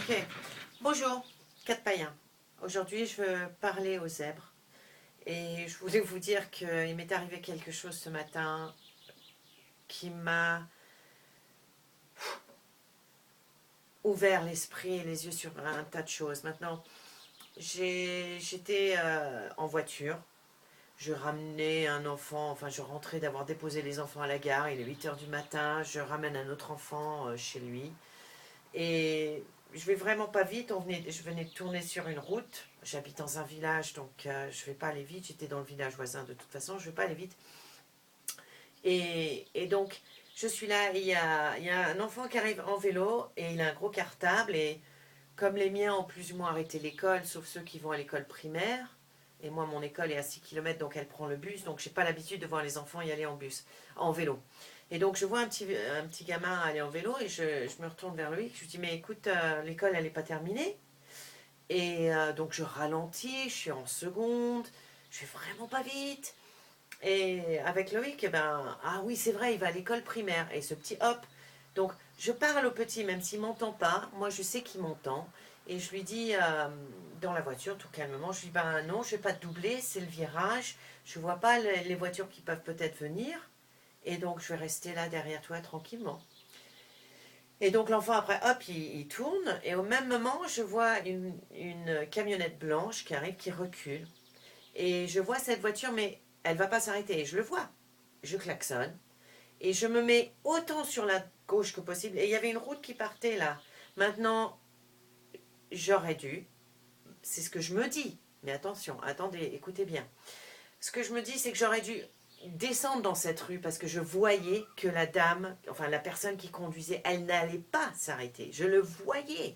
Ok, bonjour, Cat Païen. Aujourd'hui, je veux parler aux zèbres. Et je voulais vous dire qu'il m'est arrivé quelque chose ce matin qui m'a ouvert l'esprit et les yeux sur un tas de choses. Maintenant, j'étais en voiture. Je ramenais un enfant, enfin je rentrais d'avoir déposé les enfants à la gare. Il est 8 heures du matin. Je ramène un autre enfant chez lui. Et je vais vraiment pas vite. Je venais de tourner sur une route. J'habite dans un village, donc je vais pas aller vite. J'étais dans le village voisin de toute façon. Je vais pas aller vite. Et donc, je suis là. Il y a un enfant qui arrive en vélo et il a un gros cartable. Et comme les miens ont plus ou moins arrêté l'école, sauf ceux qui vont à l'école primaire. Et moi, mon école est à 6 km, donc elle prend le bus. Donc, j'ai pas l'habitude de voir les enfants y aller en bus, en vélo. Et donc, je vois un petit gamin aller en vélo et je me retourne vers lui. Je lui dis, mais écoute, l'école, elle n'est pas terminée. Et donc, je ralentis, je suis en seconde. Je vais vraiment pas vite. Et avec Loïc, eh ben, ah oui, c'est vrai, il va à l'école primaire. Et ce petit, hop. Donc, je parle au petit, même s'il m'entend pas. Moi, je sais qu'il m'entend. Et je lui dis, dans la voiture, tout calmement, je lui dis, ben non, je vais pas te doubler, c'est le virage. Je vois pas les voitures qui peuvent peut-être venir. Et donc, je vais rester là derrière toi tranquillement. Et donc, l'enfant, après, hop, il tourne. Et au même moment, je vois une camionnette blanche qui arrive, qui recule. Et je vois cette voiture, mais elle va pas s'arrêter. Et je le vois. Je klaxonne. Et je me mets autant sur la gauche que possible. Et il y avait une route qui partait là. Maintenant, j'aurais dû. C'est ce que je me dis. Mais attention, attendez, écoutez bien. Ce que je me dis, c'est que j'aurais dû descendre dans cette rue parce que je voyais que la dame, enfin la personne qui conduisait, elle n'allait pas s'arrêter. Je le voyais.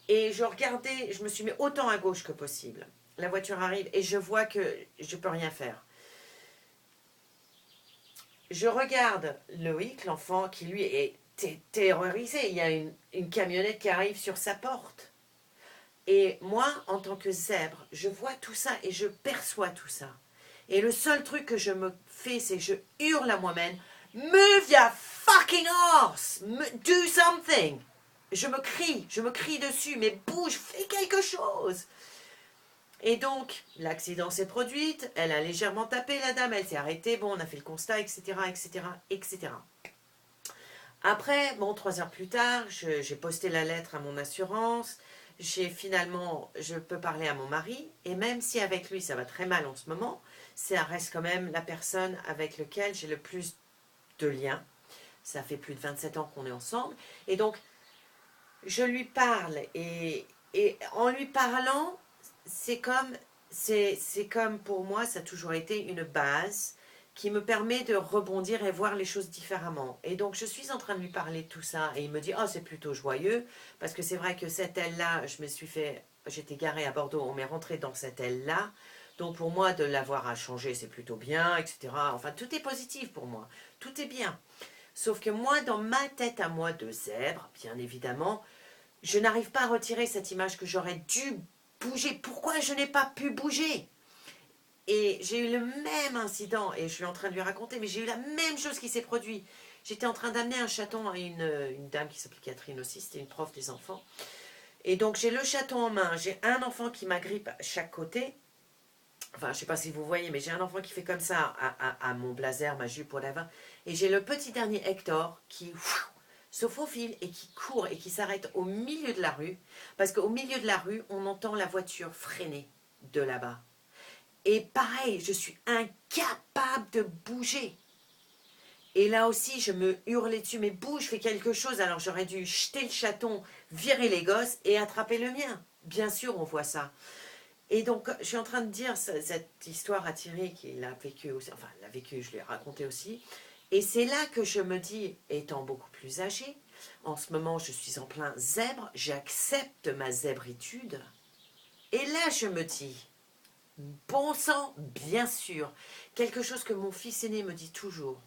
Et je regardais, je me suis mis autant à gauche que possible. La voiture arrive et je vois que je ne peux rien faire. Je regarde Loïc, l'enfant, qui lui est terrorisé. Il y a une camionnette qui arrive sur sa porte. Et moi, en tant que zèbre, je vois tout ça et je perçois tout ça. Et le seul truc que je me fais, c'est que je hurle à moi-même, Move your fucking horse! Do something! Je me crie dessus, mais bouge, fais quelque chose! Et donc, l'accident s'est produit, elle a légèrement tapé la dame, elle s'est arrêtée, bon, on a fait le constat, etc., etc., etc. Après, bon, 3 heures plus tard, j'ai posté la lettre à mon assurance, je peux parler à mon mari, et même si avec lui ça va très mal en ce moment, ça reste quand même la personne avec laquelle j'ai le plus de liens. Ça fait plus de 27 ans qu'on est ensemble, et donc je lui parle, et en lui parlant, c'est comme, c'est comme pour moi, ça a toujours été une base qui me permet de rebondir et voir les choses différemment. Et donc, je suis en train de lui parler de tout ça, et il me dit, oh, c'est plutôt joyeux, parce que c'est vrai que cette aile-là, j'étais garée à Bordeaux, on m'est rentré dans cette aile-là, donc pour moi, de l'avoir à changer, c'est plutôt bien, etc. Enfin, tout est positif pour moi, tout est bien. Sauf que moi, dans ma tête à moi de zèbre, bien évidemment, je n'arrive pas à retirer cette image que j'aurais dû bouger. Pourquoi je n'ai pas pu bouger? Et j'ai eu le même incident, et je suis en train de lui raconter, mais j'ai eu la même chose qui s'est produite. J'étais en train d'amener un chaton à une dame qui s'appelle Catherine aussi, c'était une prof des enfants. Et donc j'ai le chaton en main, j'ai un enfant qui m'agrippe à chaque côté. Enfin, je ne sais pas si vous voyez, mais j'ai un enfant qui fait comme ça à mon blazer, ma jupe, whatever. Et j'ai le petit dernier Hector qui se faufile et qui court et qui s'arrête au milieu de la rue. Parce qu'au milieu de la rue, on entend la voiture freiner de là-bas. Et pareil, je suis incapable de bouger. Et là aussi, je me hurlais dessus, mais bouge, fais quelque chose. Alors j'aurais dû jeter le chaton, virer les gosses et attraper le mien. Bien sûr, on voit ça. Et donc, je suis en train de dire cette histoire à Thierry, qu'il a vécu aussi, enfin, il l'a vécu, je l'ai raconté aussi. Et c'est là que je me dis, étant beaucoup plus âgée, en ce moment, je suis en plein zèbre, j'accepte ma zébritude. Et là, je me dis, bon sang, bien sûr, quelque chose que mon fils aîné me dit toujours.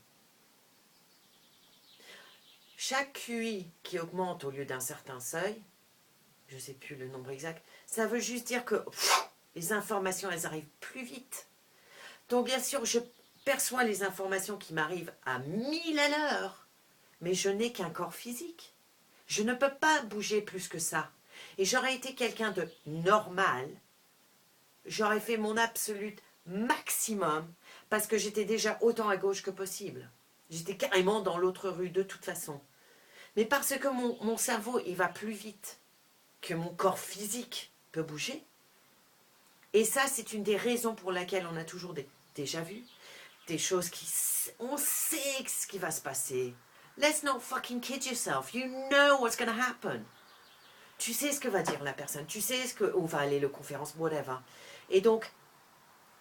Chaque QI qui augmente au lieu d'un certain seuil, je ne sais plus le nombre exact, ça veut juste dire que les informations, elles arrivent plus vite. Donc bien sûr, je perçois les informations qui m'arrivent à 1000 à l'heure, mais je n'ai qu'un corps physique. Je ne peux pas bouger plus que ça. Et j'aurais été quelqu'un de normal. J'aurais fait mon absolu maximum parce que j'étais déjà autant à gauche que possible. J'étais carrément dans l'autre rue de toute façon. Mais parce que mon cerveau, il va plus vite que mon corps physique peut bouger. Et ça, c'est une des raisons pour laquelle on a toujours des déjà-vus, des choses on sait ce qui va se passer. Let's not fucking kid yourself. You know what's going to happen. Tu sais ce que va dire la personne. Tu sais où va aller le conférence, whatever. Et donc,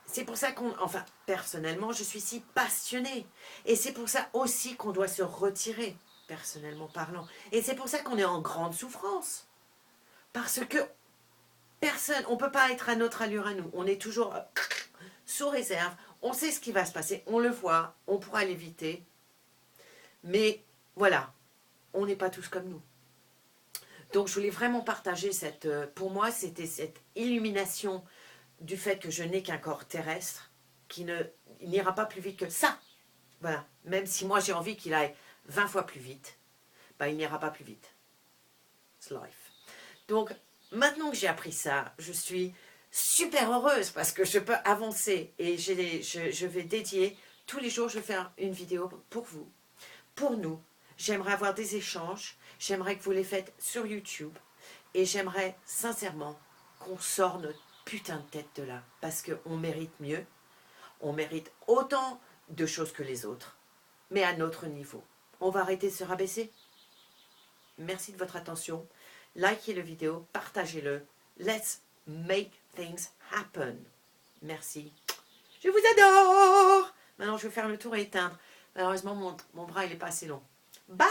c'est pour ça enfin, personnellement, je suis si passionnée. Et c'est pour ça aussi qu'on doit se retirer, personnellement parlant. Et c'est pour ça qu'on est en grande souffrance. Parce que personne, on ne peut pas être à notre allure à nous. On est toujours sous réserve. On sait ce qui va se passer. On le voit. On pourra l'éviter. Mais voilà, on n'est pas tous comme nous. Donc je voulais vraiment partager pour moi, c'était cette illumination du fait que je n'ai qu'un corps terrestre qui n'ira pas plus vite que ça. Voilà, même si moi j'ai envie qu'il aille 20 fois plus vite, il n'ira pas plus vite. It's life. Donc maintenant que j'ai appris ça, je suis super heureuse parce que je peux avancer et je vais dédier, tous les jours je vais faire une vidéo pour vous, pour nous. J'aimerais avoir des échanges, j'aimerais que vous les faites sur YouTube et j'aimerais sincèrement qu'on sorte notre putain de tête de là parce qu'on mérite mieux, on mérite autant de choses que les autres, mais à notre niveau. On va arrêter de se rabaisser. Merci de votre attention. Likez la vidéo, partagez-le. Let's make things happen. Merci. Je vous adore. Maintenant, je vais faire le tour et éteindre. Malheureusement, mon bras, il n'est pas assez long. Bye!